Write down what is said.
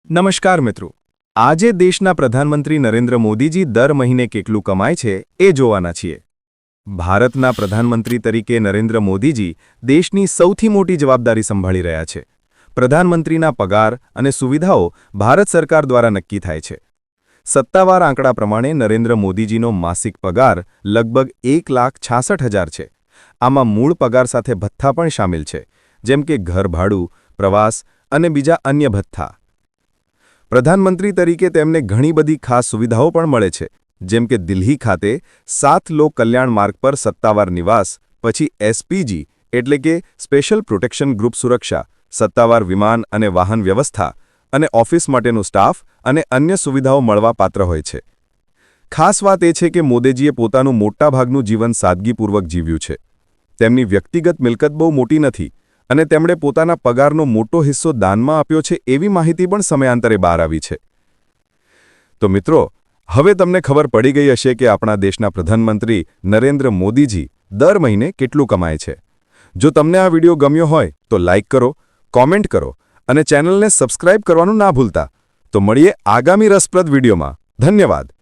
નમસ્કાર મિત્રો, આજે દેશના પ્રધાનમંત્રી નરેન્દ્ર મોદીજી દર મહિને કેટલું કમાય છે એ જોવાના છીએ. ભારતના પ્રધાનમંત્રી તરીકે નરેન્દ્ર મોદીજી દેશની સૌથી મોટી જવાબદારી સંભાળી રહ્યા છે. પ્રધાનમંત્રીના પગાર અને સુવિધાઓ ભારત સરકાર દ્વારા નક્કી થાય છે. સત્તાવાર આંકડા પ્રમાણે નરેન્દ્ર મોદીજીનો માસિક પગાર લગભગ 1,66,000 છે. આમાં મૂળ પગાર સાથે ભથ્થા પણ શામેલ છે, જેમ કે ઘર ભાડું, પ્રવાસ અને બીજા અન્ય ભથ્થા. પ્રધાનમંત્રી તરીકે તેમને ઘણી બધી ખાસ સુવિધાઓ પણ મળે છે, જેમ કે દિલ્હી ખાતે 7 લોક કલ્યાણ માર્ગ પર સત્તાવાર નિવાસ, પછી એસપીજી એટલે કે સ્પેશિયલ પ્રોટેક્શન ગ્રુપ સુરક્ષા, સત્તાવાર વિમાન અને વાહન વ્યવસ્થા અને ઓફિસ માટેનું સ્ટાફ અને અન્ય સુવિધાઓ મળવાપાત્ર હોય છે. ખાસ વાત એ છે કે મોદીજીએ પોતાનું મોટાભાગનું જીવન સાદગીપૂર્વક જીવ્યું છે. તેમની વ્યક્તિગત મિલકત બહુ મોટી નથી અને તેમણે પોતાના પગારનો મોટો હિસ્સો દાનમાં આપ્યો છે એવી માહિતી પણ સમયાંતરે બહાર આવી છે. તો મિત્રો, હવે તમને ખબર પડી ગઈ હશે કે આપણા દેશના પ્રધાનમંત્રી નરેન્દ્ર મોદીજી દર મહિને કેટલું કમાય છે. જો તમને આ વિડિયો ગમ્યો હોય તો લાઇક કરો, કોમેન્ટ કરો અને ચેનલને સબસ્ક્રાઇબ કરવાનું ના ભૂલતા. તો મળીએ આગામી રસપ્રદ વિડીયોમાં. ધન્યવાદ.